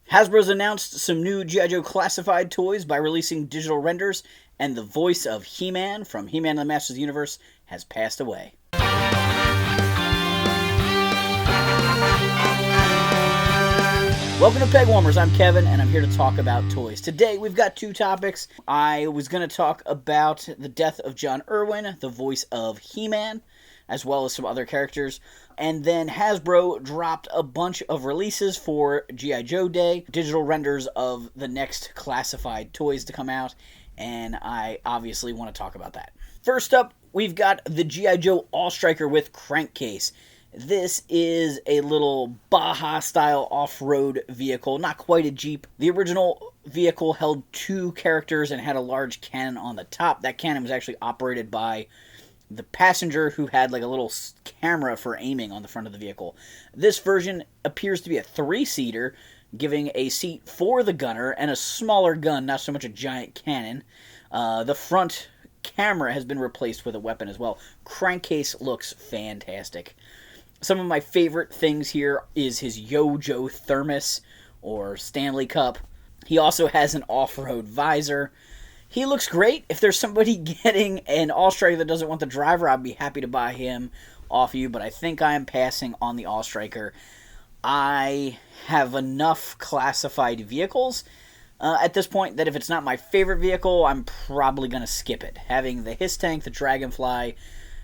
Hasbro's announced some new G.I. Joe classified toys by releasing digital renders, and the voice of He-Man from He-Man and the Masters of the Universe has passed away. Welcome to Pegwarmers, I'm Kevin, and I'm here to talk about toys. Today, we've got two topics. I was going to talk about the death of John Erwin, the voice of He-Man, as well as some other characters. And then Hasbro dropped a bunch of releases for G.I. Joe Day, digital renders of the next classified toys to come out, and I obviously want to talk about that. First up, we've got the G.I. Joe All-Striker with crankcase. This is a little Baja-style off-road vehicle, not quite a Jeep. The original vehicle held two characters and had a large cannon on the top. That cannon was actually operated by the passenger, who had like a little camera for aiming on the front of the vehicle. This version appears to be a three-seater, giving a seat for the gunner and a smaller gun, not so much a giant cannon. The front camera has been replaced with a weapon as well. Crankcase looks fantastic. Some of my favorite things here is his Yo-Joe thermos or Stanley Cup. He also has an off-road visor. He looks great. If there's somebody getting an All-Striker that doesn't want the driver, I'd be happy to buy him off you, but I think I am passing on the All-Striker. I have enough classified vehicles at this point that if it's not my favorite vehicle, I'm probably going to skip it. Having the Hiss Tank, the Dragonfly,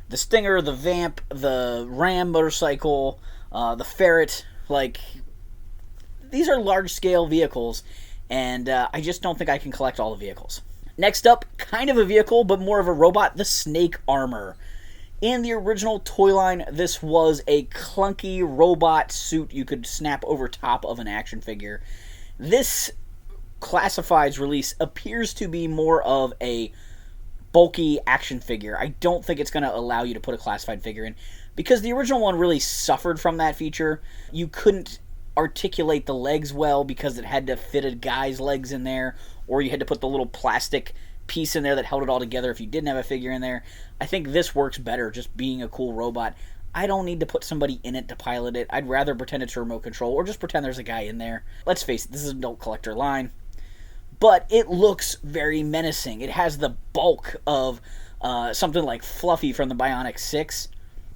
the Stinger, the Vamp, the Ram motorcycle, the Ferret, these are large-scale vehicles, and I just don't think I can collect all the vehicles. Next up, kind of a vehicle, but more of a robot, the Snake Armor. In the original toy line, this was a clunky robot suit you could snap over top of an action figure. This Classifieds release appears to be more of a bulky action figure. I don't think it's going to allow you to put a classified figure in, because the original one really suffered from that feature. You couldn't articulate the legs well because it had to fit a guy's legs in there, or you had to put the little plastic piece in there that held it all together if you didn't have a figure in there. I think this works better just being a cool robot. I don't need to put somebody in it to pilot it. I'd rather pretend it's a remote control, or just pretend there's a guy in there. Let's face it, this is an adult collector line. But it looks very menacing. It has the bulk of something like Fluffy from the Bionic 6.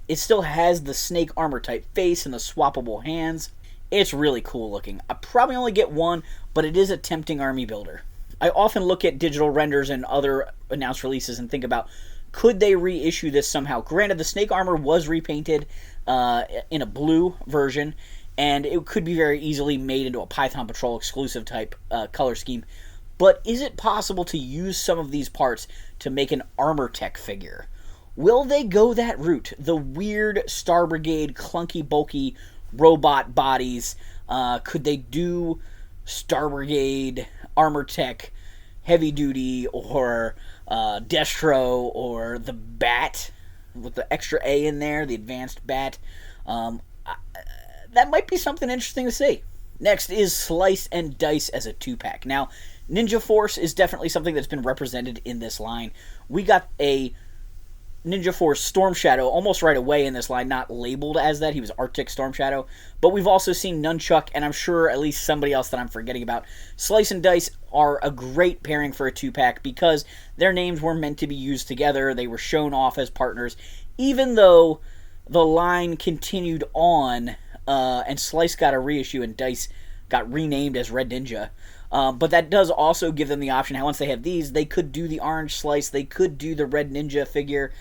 It still has the Snake Armor type face and the swappable hands. It's really cool looking. I probably only get one, but it is a tempting army builder. I often look at digital renders and other announced releases and think about, could they reissue this somehow? Granted, the Snake Armor was repainted in a blue version, and it could be very easily made into a Python Patrol exclusive type color scheme. But is it possible to use some of these parts to make an Armor Tech figure? Will they go that route? The weird Star Brigade, clunky, bulky robot bodies. Could they do Star Brigade, Armor Tech, Heavy Duty, or Destro, or the Bat with the extra A in there, the Advanced Bat? That might be something interesting to see. Next is Slice and Dice as a 2-pack. Now, Ninja Force is definitely something that's been represented in this line. We got a Ninja Force Storm Shadow almost right away in this line, not labeled as that. He was Arctic Storm Shadow. But we've also seen Nunchuck, and I'm sure at least somebody else that I'm forgetting about. Slice and Dice are a great pairing for a 2-pack because their names were meant to be used together. They were shown off as partners. Even though the line continued on, and Slice got a reissue and Dice got renamed as Red Ninja. But that does also give them the option, how once they have these, they could do the Orange Slice, they could do the Red Ninja figure.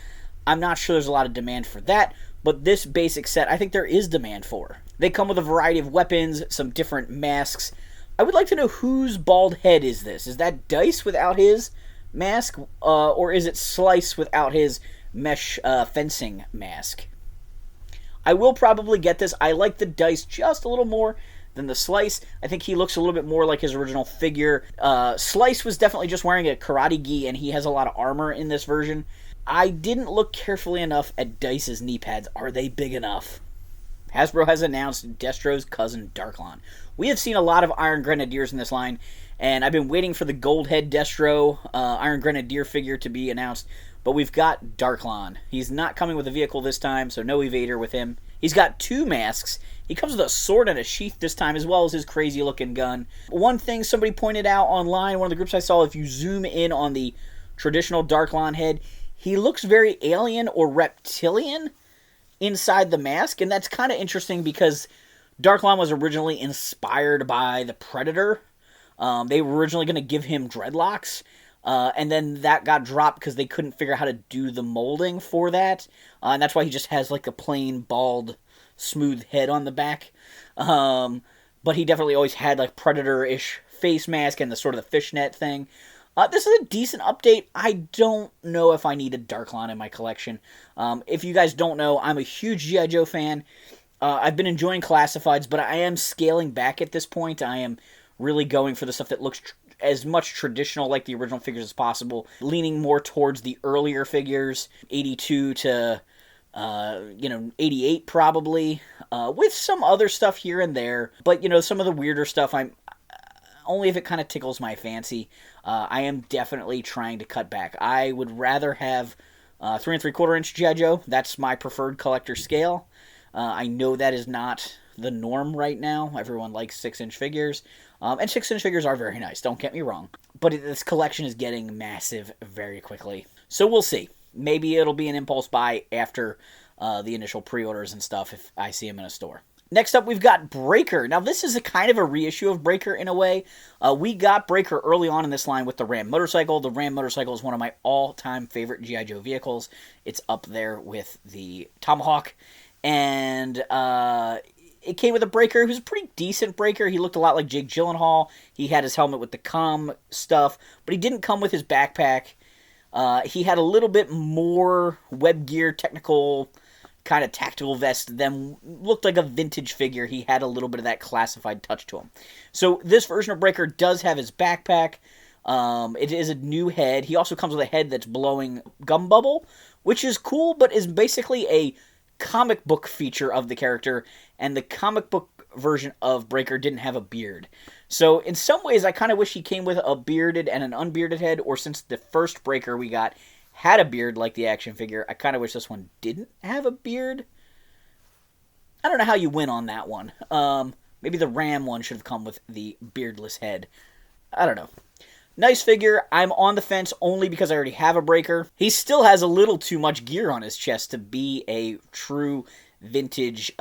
I'm not sure there's a lot of demand for that, but this basic set, I think there is demand for. They come with a variety of weapons, some different masks. I would like to know whose bald head is this. Is that Dice without his mask, or is it Slice without his mesh fencing mask? I will probably get this. I like the Dice just a little more than the Slice. I think he looks a little bit more like his original figure. Slice was definitely just wearing a karate gi, and he has a lot of armor in this version. I didn't look carefully enough at Dice's knee pads. Are they big enough? Hasbro has announced Destro's cousin, Darklon. We have seen a lot of Iron Grenadiers in this line, and I've been waiting for the Gold Head Destro Iron Grenadier figure to be announced, but we've got Darklon. He's not coming with a vehicle this time, so no Evader with him. He's got two masks, He comes with a sword and a sheath this time, as well as his crazy-looking gun. One thing somebody pointed out online, one of the groups I saw, if you zoom in on the traditional Darklon head, he looks very alien or reptilian inside the mask, and that's kind of interesting because Darklon was originally inspired by the Predator. They were originally going to give him dreadlocks, and then that got dropped because they couldn't figure out how to do the molding for that, and that's why he just has like a plain, bald, smooth head on the back. But he definitely always had like Predator-ish face mask and the sort of the fishnet thing. This is a decent update. I don't know if I need a Darklon in my collection. If you guys don't know, I'm a huge G.I. Joe fan. I've been enjoying classifieds, but I am scaling back at this point. I am really going for the stuff that looks as much traditional like the original figures as possible, leaning more towards the earlier figures, 82 to 88 probably, with some other stuff here and there. But, some of the weirder stuff, I'm only if it kind of tickles my fancy. I am definitely trying to cut back. I would rather have 3 3/4 inch G.I. Joe. That's my preferred collector scale. I know that is not the norm right now. Everyone likes 6-inch figures. And 6-inch figures are very nice, don't get me wrong. But this collection is getting massive very quickly. So we'll see. Maybe it'll be an impulse buy after the initial pre-orders and stuff if I see them in a store. Next up, we've got Breaker. Now, this is a kind of a reissue of Breaker in a way. We got Breaker early on in this line with the Ram motorcycle. The Ram motorcycle is one of my all-time favorite G.I. Joe vehicles. It's up there with the Tomahawk. And it came with a Breaker who's a pretty decent Breaker. He looked a lot like Jake Gyllenhaal. He had his helmet with the comm stuff, but he didn't come with his backpack. He had a little bit more web gear, technical, kind of tactical vest than looked like a vintage figure. He had a little bit of that classified touch to him. So this version of Breaker does have his backpack. It is a new head. He also comes with a head that's blowing gum bubble, which is cool, but is basically a comic book feature of the character, and the comic book version of Breaker didn't have a beard. So in some ways, I kind of wish he came with a bearded and an unbearded head, or since the first Breaker we got had a beard like the action figure, I kind of wish this one didn't have a beard. I don't know how you win on that one. Maybe the Ram one should have come with the beardless head. I don't know. Nice figure. I'm on the fence only because I already have a Breaker. He still has a little too much gear on his chest to be a true vintage,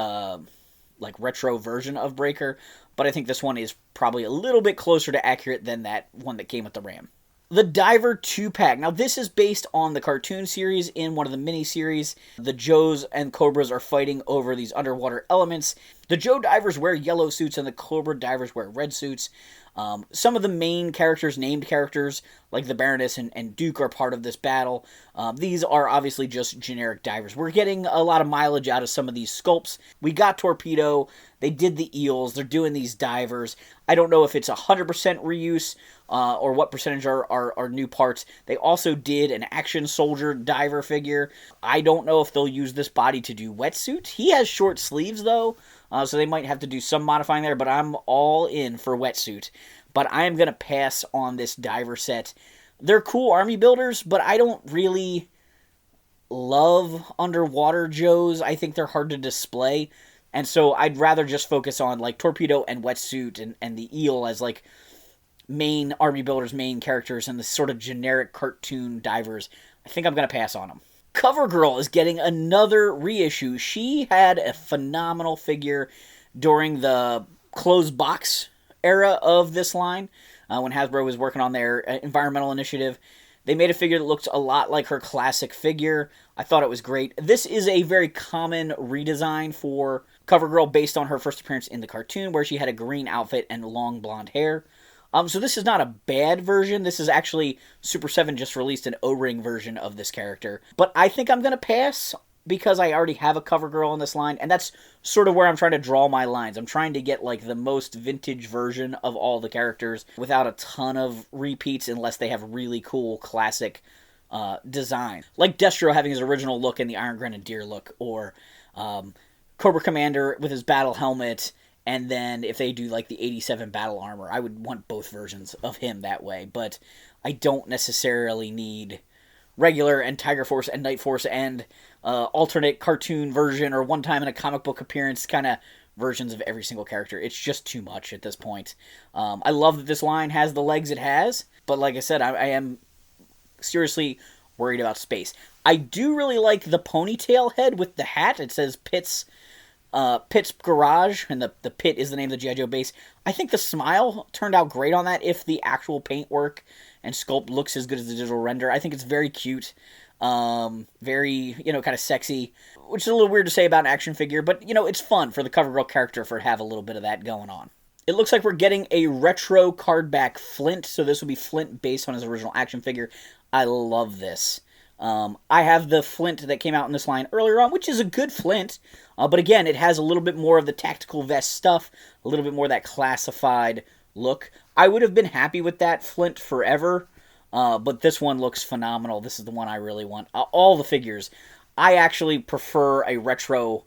retro version of Breaker, but I think this one is probably a little bit closer to accurate than that one that came with the Ram. The Diver 2-pack. Now, this is based on the cartoon series. In one of the mini-series, the Joes and Cobras are fighting over these underwater elements. The Joe divers wear yellow suits, and the Cobra divers wear red suits. Some of the main characters, named characters, like the Baroness and Duke, are part of this battle. These are obviously just generic divers. We're getting a lot of mileage out of some of these sculpts. We got Torpedo. They did the eels. They're doing these divers. I don't know if it's 100% reuse or what percentage are new parts. They also did an action soldier diver figure. I don't know if they'll use this body to do wetsuit. He has short sleeves, though, so they might have to do some modifying there, but I'm all in for wetsuit. But I am going to pass on this diver set. They're cool army builders, but I don't really love underwater Joes. I think they're hard to display. And so I'd rather just focus on like Torpedo and Wetsuit and the Eel as like main army builders, main characters, and the sort of generic cartoon divers. I think I'm going to pass on them. Covergirl is getting another reissue. She had a phenomenal figure during the closed box era of this line, when Hasbro was working on their environmental initiative. They made a figure that looked a lot like her classic figure. I thought it was great. This is a very common redesign for Covergirl based on her first appearance in the cartoon, where she had a green outfit and long blonde hair. So this is not a bad version. This is actually Super 7 just released an O-ring version of this character. But I think I'm going to pass because I already have a Covergirl in this line, and that's sort of where I'm trying to draw my lines. I'm trying to get like the most vintage version of all the characters without a ton of repeats unless they have really cool classic design. Like Destro having his original look in the Iron Grenadier look, or Cobra Commander with his battle helmet, and then if they do like the 87 battle armor, I would want both versions of him that way. But I don't necessarily need regular and Tiger Force and Night Force and alternate cartoon version or one time in a comic book appearance kind of versions of every single character. It's just too much at this point. I love that this line has the legs it has, but like I said, I am seriously worried about space. I do really like the ponytail head with the hat. It says Pitt's Garage, and the Pit is the name of the G.I. Joe base. I think the smile turned out great on that. If the actual paintwork and sculpt looks as good as the digital render, I think it's very cute. Very, kind of sexy, which is a little weird to say about an action figure, but, it's fun for the Covergirl character for have a little bit of that going on. It looks like we're getting a retro card back Flint, so this will be Flint based on his original action figure. I love this. I have the Flint that came out in this line earlier on, which is a good Flint, but again, it has a little bit more of the tactical vest stuff, a little bit more of that classified look. I would have been happy with that Flint forever, but this one looks phenomenal. This is the one I really want. All the figures, I actually prefer a retro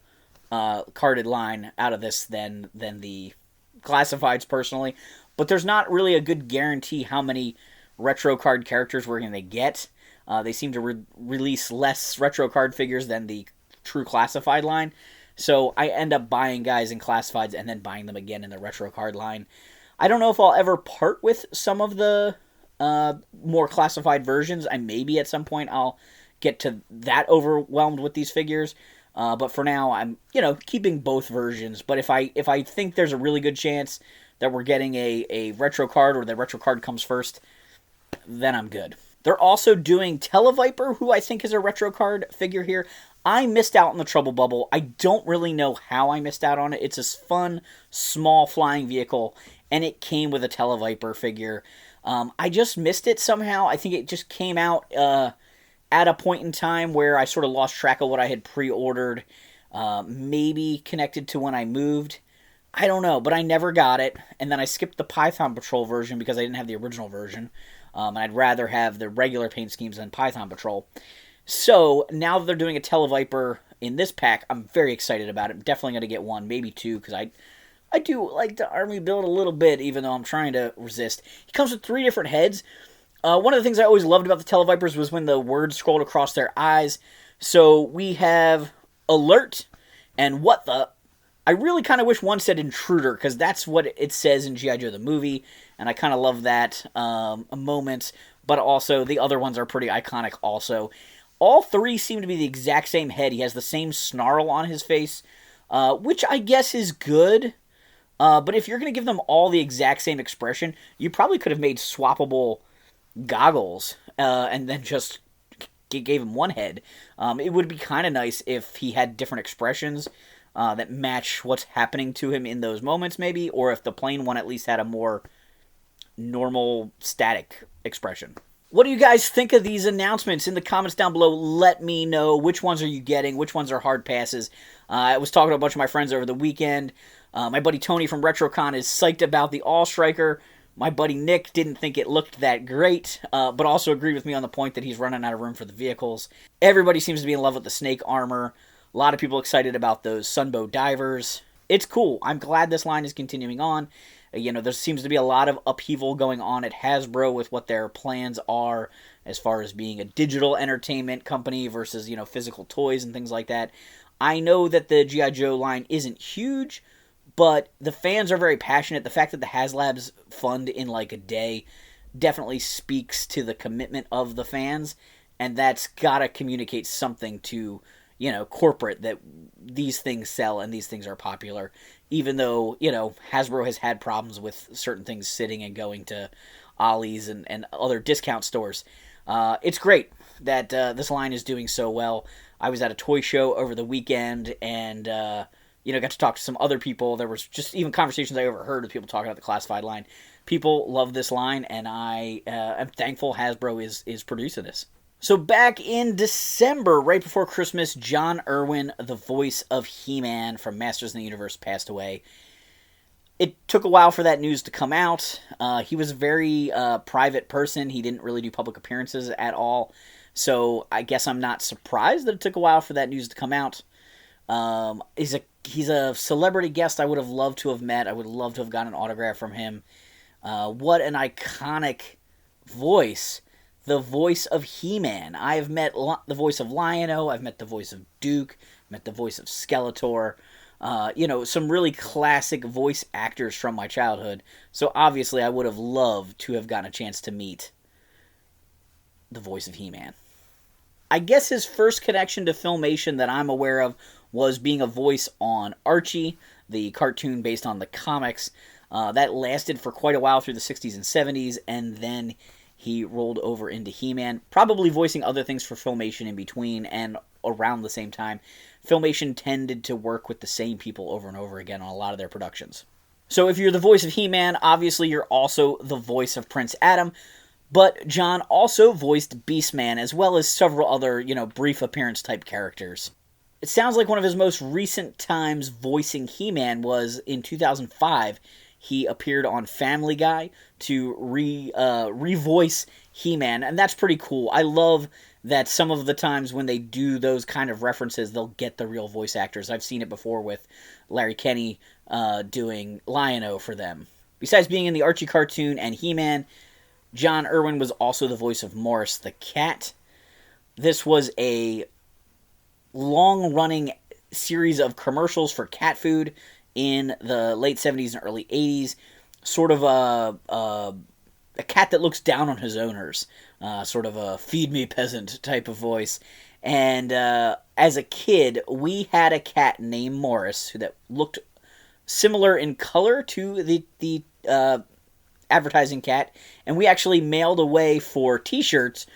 carded line out of this than the classifieds personally, but there's not really a good guarantee how many retro card characters we're going to get. They seem to release less retro card figures than the true classified line, so I end up buying guys in classifieds and then buying them again in the retro card line. I don't know if I'll ever part with some of the more classified versions. Maybe at some point I'll get to that overwhelmed with these figures, but for now I'm keeping both versions. But if I think there's a really good chance that we're getting a retro card, or the retro card comes first, then I'm good. They're also doing Tele-Viper, who I think is a retro card figure here. I missed out on the Trouble Bubble. I don't really know how I missed out on it. It's a fun, small flying vehicle, and it came with a Tele-Viper figure. I just missed it somehow. I think it just came out at a point in time where I sort of lost track of what I had pre-ordered. Maybe connected to when I moved. I don't know, but I never got it. And then I skipped the Python Patrol version because I didn't have the original version. And I'd rather have the regular paint schemes than Python Patrol. So, now that they're doing a Tele-Viper in this pack, I'm very excited about it. I'm definitely going to get one, maybe two, because I do like the army build a little bit, even though I'm trying to resist. He comes with 3 different heads. One of the things I always loved about the Tele-Vipers was when the words scrolled across their eyes. So, we have Alert and What the... I really kind of wish one said Intruder, because that's what it says in G.I. Joe the movie, and I kind of love that moment, but also the other ones are pretty iconic also. All 3 seem to be the exact same head. He has the same snarl on his face, which I guess is good, but if you're going to give them all the exact same expression, you probably could have made swappable goggles, and then just gave him one head. It would be kind of nice if he had different expressions that match what's happening to him in those moments, maybe, or if the plain one at least had a more normal, static expression. What do you guys think of these announcements? In the comments down below, let me know which ones are you getting, which ones are hard passes. I was talking to a bunch of my friends over the weekend. My buddy Tony from RetroCon is psyched about the All Striker. My buddy Nick didn't think it looked that great, but also agreed with me on the point that he's running out of room for the vehicles. Everybody seems to be in love with the Snake armor. A lot of people excited about those Sunbow divers. It's cool. I'm glad this line is continuing on. There seems to be a lot of upheaval going on at Hasbro with what their plans are as far as being a digital entertainment company versus, physical toys and things like that. I know that the G.I. Joe line isn't huge, but the fans are very passionate. The fact that the HasLabs fund in like a day definitely speaks to the commitment of the fans, and that's got to communicate something to corporate, that these things sell and these things are popular, even though, Hasbro has had problems with certain things sitting and going to Ollie's and other discount stores. It's great that this line is doing so well. I was at a toy show over the weekend and, got to talk to some other people. There was just even conversations I overheard with people talking about the classified line. People love this line, and I am thankful Hasbro is producing this. So back in December, right before Christmas, John Erwin, the voice of He-Man from Masters of the Universe, passed away. It took a while for that news to come out. He was a very private person. He didn't really do public appearances at all. So I guess I'm not surprised that it took a while for that news to come out. He's a celebrity guest I would have loved to have met. I would love to have gotten an autograph from him. What an iconic voice. The voice of He-Man. I have met the voice of Lion-O. I've met the voice of Duke. Met the voice of Skeletor. Some really classic voice actors from my childhood. So obviously I would have loved to have gotten a chance to meet the voice of He-Man. I guess his first connection to Filmation that I'm aware of was being a voice on Archie, the cartoon based on the comics. That lasted for quite a while through the 60s and 70s, and then he rolled over into He-Man, probably voicing other things for Filmation in between and around the same time. Filmation tended to work with the same people over and over again on a lot of their productions. So if you're the voice of He-Man, obviously you're also the voice of Prince Adam, but John also voiced Beastman, as well as several other, brief appearance type characters. It sounds like one of his most recent times voicing He-Man was in 2005. He appeared on Family Guy to revoice He-Man, and that's pretty cool. I love that some of the times when they do those kind of references, they'll get the real voice actors. I've seen it before with Larry Kenney doing Lion-O for them. Besides being in the Archie cartoon and He-Man, John Erwin was also the voice of Morris the Cat. This was a long-running series of commercials for cat food in the late 70s and early 80s. Sort of a cat that looks down on his owners. Sort of a feed me peasant type of voice. And as a kid, we had a cat named Morris that looked similar in color to the advertising cat. And we actually mailed away for t-shirts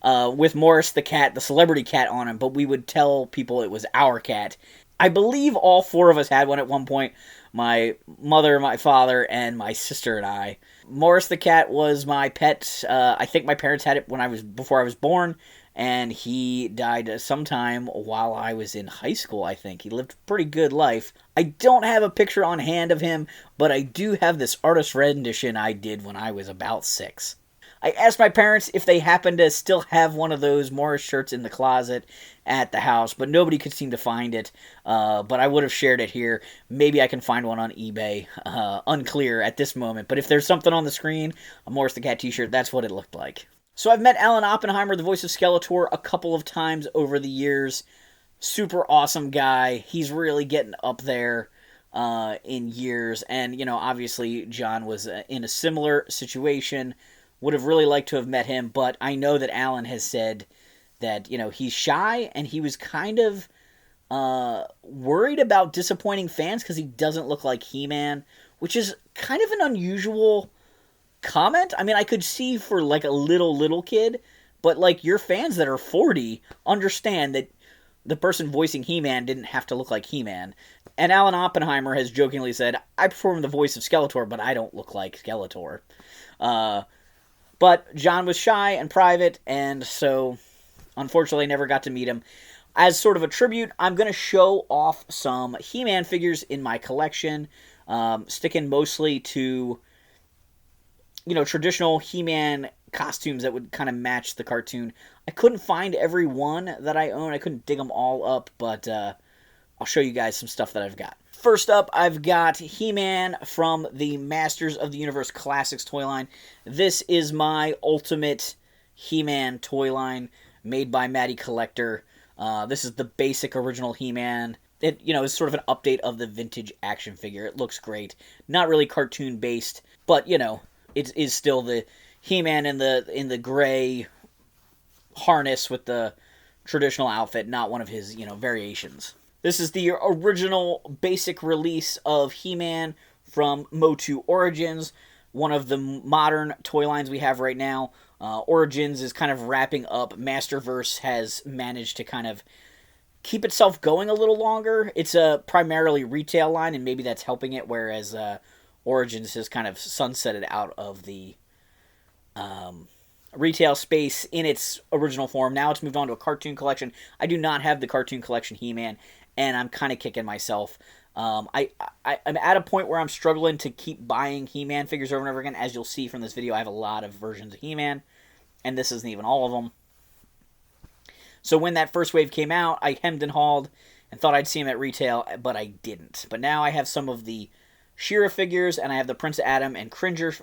with Morris the cat, the celebrity cat on him, but we would tell people it was our cat. I believe all four of us had one at one point. My mother, my father, and my sister and I. Morris the cat was my pet. I think my parents had it before I was born, and he died sometime while I was in high school, I think. He lived a pretty good life. I don't have a picture on hand of him, but I do have this artist rendition I did when I was about 6. I asked my parents if they happened to still have one of those Morris shirts in the closet at the house, but nobody could seem to find it. But I would have shared it here. Maybe I can find one on eBay. Unclear at this moment. But if there's something on the screen, a Morris the Cat t-shirt, that's what it looked like. So I've met Alan Oppenheimer, the voice of Skeletor, a couple of times over the years. Super awesome guy. He's really getting up there in years. And, obviously John was in a similar situation. Would have really liked to have met him, but I know that Alan has said that, he's shy, and he was kind of worried about disappointing fans because he doesn't look like He-Man, which is kind of an unusual comment. I mean, I could see for, like, a little kid, but, like, your fans that are 40 understand that the person voicing He-Man didn't have to look like He-Man. And Alan Oppenheimer has jokingly said, I perform the voice of Skeletor, but I don't look like Skeletor. But John was shy and private, and so unfortunately never got to meet him. As sort of a tribute, I'm going to show off some He-Man figures in my collection, sticking mostly to, traditional He-Man costumes that would kind of match the cartoon. I couldn't find every one that I own. I couldn't dig them all up, but I'll show you guys some stuff that I've got. First up, I've got He-Man from the Masters of the Universe Classics toy line. This is my ultimate He-Man toy line made by Matty Collector. This is the basic original He-Man. It, is sort of an update of the vintage action figure. It looks great. Not really cartoon-based, but, it is still the He-Man in the gray harness with the traditional outfit, not one of his, variations. This is the original basic release of He-Man from Motu Origins, one of the modern toy lines we have right now. Origins is kind of wrapping up. Masterverse has managed to kind of keep itself going a little longer. It's a primarily retail line, and maybe that's helping it, whereas Origins has kind of sunsetted out of the retail space in its original form. Now it's moved on to a cartoon collection. I do not have the cartoon collection He-Man, and I'm kind of kicking myself. I'm at a point where I'm struggling to keep buying He-Man figures over and over again. As you'll see from this video, I have a lot of versions of He-Man, and this isn't even all of them. So when that first wave came out, I hemmed and hawed and thought I'd see them at retail, but I didn't. But now I have some of the She-Ra figures, and I have the Prince Adam and Cringer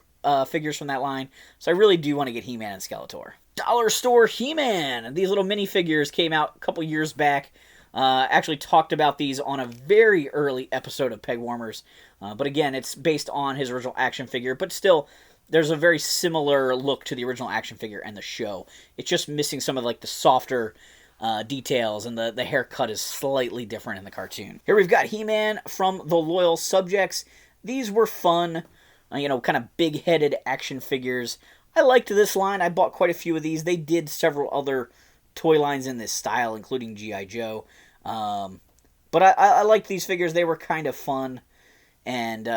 figures from that line, so I really do want to get He-Man and Skeletor. Dollar Store He-Man! These little minifigures came out a couple years back. Actually talked about these on a very early episode of Pegwarmers. But again, it's based on his original action figure, but still, there's a very similar look to the original action figure and the show. It's just missing some of like the softer details, and the haircut is slightly different in the cartoon. Here we've got He-Man from the Loyal Subjects. These were fun, kind of big-headed action figures. I liked this line. I bought quite a few of these. They did several other toy lines in this style, including G.I. Joe. But I liked these figures. They were kind of fun and,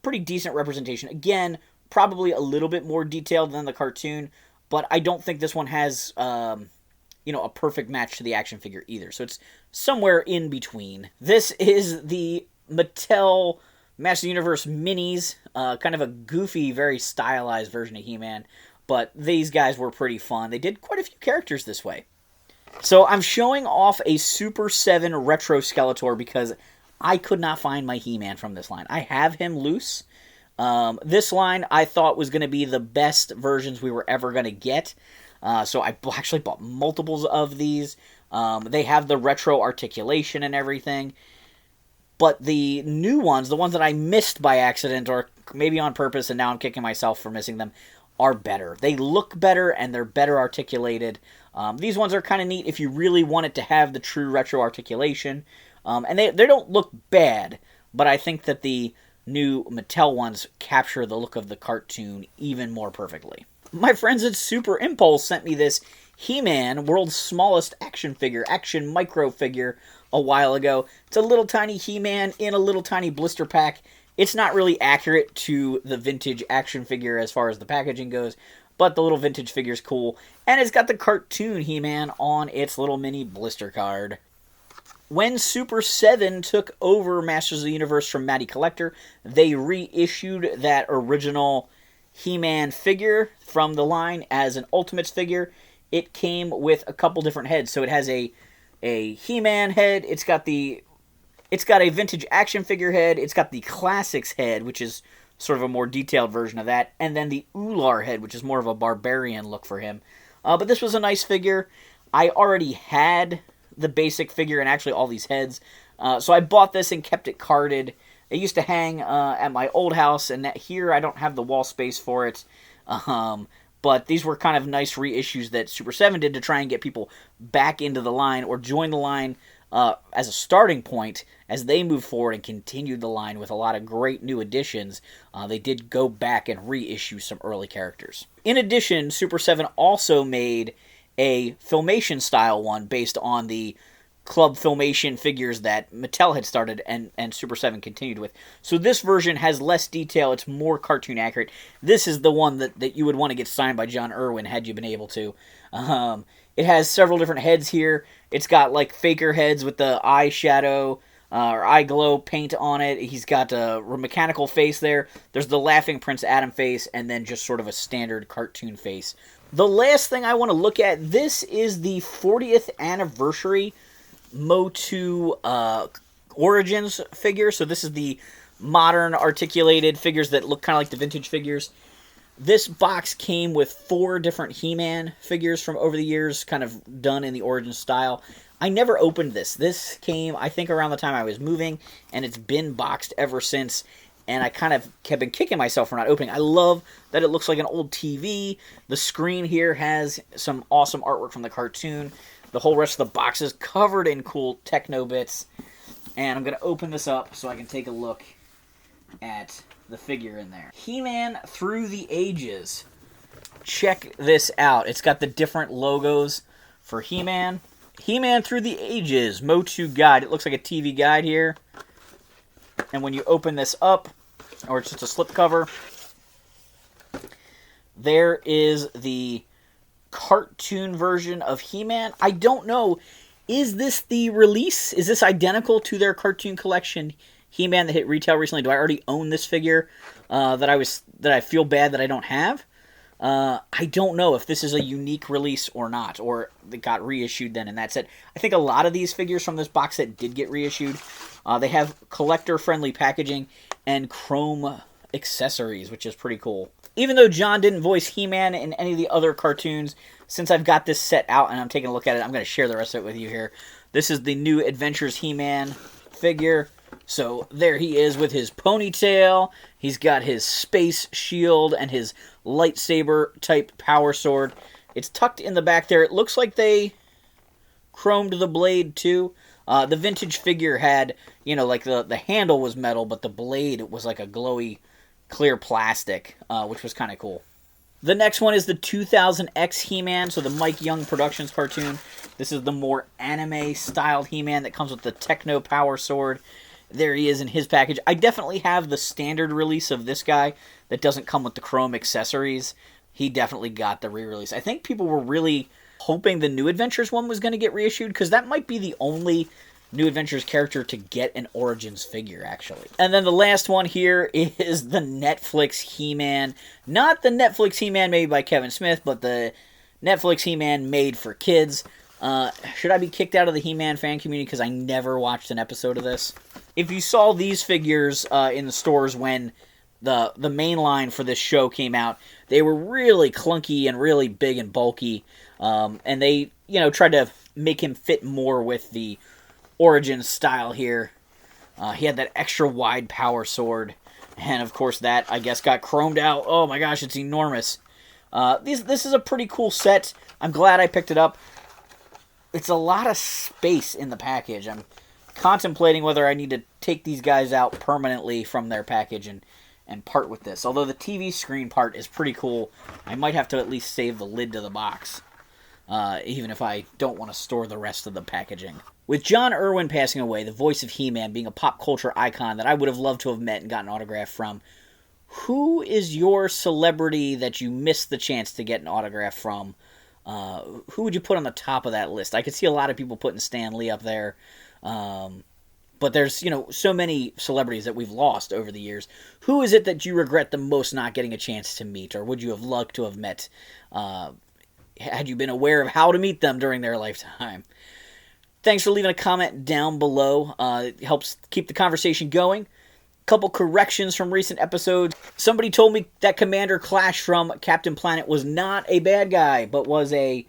pretty decent representation. Again, probably a little bit more detailed than the cartoon, but I don't think this one has, a perfect match to the action figure either. So it's somewhere in between. This is the Mattel Master Universe Minis, kind of a goofy, very stylized version of He-Man, but these guys were pretty fun. They did quite a few characters this way. So I'm showing off a Super 7 Retro Skeletor because I could not find my He-Man from this line. I have him loose. This line I thought was going to be the best versions we were ever going to get. So I actually bought multiples of these. They have the retro articulation and everything. But the new ones, the ones that I missed by accident or maybe on purpose, and now I'm kicking myself for missing them, are better. They look better and they're better articulated. These ones are kind of neat if you really want it to have the true retro articulation. And they don't look bad, but I think that the new Mattel ones capture the look of the cartoon even more perfectly. My friends at Super Impulse sent me this He-Man, world's smallest action micro figure, a while ago. It's a little tiny He-Man in a little tiny blister pack. It's not really accurate to the vintage action figure as far as the packaging goes, but the little vintage figure's cool. And it's got the cartoon He-Man on its little mini blister card. When Super 7 took over Masters of the Universe from Matty Collector, they reissued that original He-Man figure from the line as an Ultimates figure. It came with a couple different heads. So it has a He-Man head, it's got a vintage action figure head, it's got the Classics head, which is sort of a more detailed version of that, and then the Ular head, which is more of a barbarian look for him. But this was a nice figure. I already had the basic figure and actually all these heads. So I bought this and kept it carded. It used to hang at my old house, and here I don't have the wall space for it. But these were kind of nice reissues that Super 7 did to try and get people back into the line or join the line as a starting point as they moved forward and continued the line with a lot of great new additions. They did go back and reissue some early characters. In addition, Super 7 also made a Filmation style one based on the Club Filmation figures that Mattel had started and Super 7 continued with. So this version has less detail, it's more cartoon accurate. This is the one that you would want to get signed by John Erwin had you been able to. It has several different heads here. It's got like faker heads with the eye shadow or eye glow paint on it. He's got a mechanical face there. There's the laughing Prince Adam face and then just sort of a standard cartoon face. The last thing I want to look at, this is the 40th anniversary Motu Origins figure. So this is the modern articulated figures that look kind of like the vintage figures. This box came with 4 different He-Man figures from over the years, kind of done in the Origins style. I never opened this. This came, I think, around the time I was moving, and it's been boxed ever since. And I kind of have been kicking myself for not opening. I love that it looks like an old TV. The screen here has some awesome artwork from the cartoon. The whole rest of the box is covered in cool techno bits. And I'm going to open this up so I can take a look at the figure in there. He-Man Through the Ages. Check this out. It's got the different logos for He-Man. He-Man Through the Ages, Motu Guide. It looks like a TV guide here. And when you open this up, or it's just a slipcover, there is the cartoon version of He-Man. I don't know, is this the release? Is this identical to their cartoon collection He-Man that hit retail recently? Do I already own this figure that I feel bad that I don't have? I don't know if this is a unique release or not, or it got reissued then and that's it. I think a lot of these figures from this box set did get reissued. They have collector-friendly packaging and chrome accessories, which is pretty cool. Even though John didn't voice He-Man in any of the other cartoons, since I've got this set out and I'm taking a look at it, I'm going to share the rest of it with you here. This is the new Adventures He-Man figure. So there he is with his ponytail. He's got his space shield and his lightsaber type power sword. It's tucked in the back there. It looks like they chromed the blade too. The vintage figure had, you know, like the handle was metal, but the blade was like a glowy clear plastic, which was kind of cool. The next one is the 2000X He-Man, so the Mike Young Productions cartoon. This is the more anime-styled He-Man that comes with the Techno Power Sword. There he is in his package. I definitely have the standard release of this guy that doesn't come with the chrome accessories. He definitely got the re-release. I think people were really hoping the New Adventures one was going to get reissued, because that might be the only New Adventures character to get an Origins figure, actually. And then the last one here is the Netflix He-Man. Not the Netflix He-Man made by Kevin Smith, but the Netflix He-Man made for kids. Should I be kicked out of the He-Man fan community because I never watched an episode of this? If you saw these figures in the stores when the main line for this show came out, they were really clunky and really big and bulky. And they, you know, tried to make him fit more with the Origins style here. He had that extra wide power sword, and of course that, I guess, got chromed out. Oh my gosh, it's enormous. This is a pretty cool set. I'm glad I picked it up. It's a lot of space in the package. I'm contemplating whether I need to take these guys out permanently from their package and part with this. Although the TV screen part is pretty cool, I might have to at least save the lid to the box, even if I don't want to store the rest of the packaging. With John Erwin passing away, the voice of He-Man being a pop culture icon that I would have loved to have met and gotten an autograph from, who is your celebrity that you missed the chance to get an autograph from? Who would you put on the top of that list? I could see a lot of people putting Stan Lee up there, but there's, you know, so many celebrities that we've lost over the years. Who is it that you regret the most not getting a chance to meet, or would you have loved to have met, had you been aware of how to meet them during their lifetime? Thanks for leaving a comment down below. It helps keep the conversation going. Couple corrections from recent episodes. Somebody told me that Commander Clash from Captain Planet was not a bad guy, but was a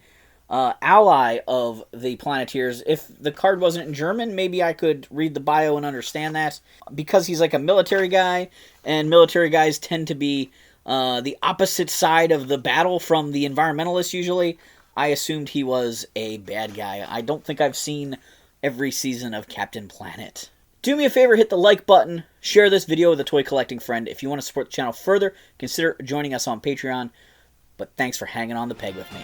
ally of the Planeteers. If the card wasn't in German, maybe I could read the bio and understand that. Because he's like a military guy, and military guys tend to be the opposite side of the battle from the environmentalists usually, I assumed he was a bad guy. I don't think I've seen every season of Captain Planet. Do me a favor, hit the like button, share this video with a toy collecting friend. If you want to support the channel further, consider joining us on Patreon. But thanks for hanging on the peg with me.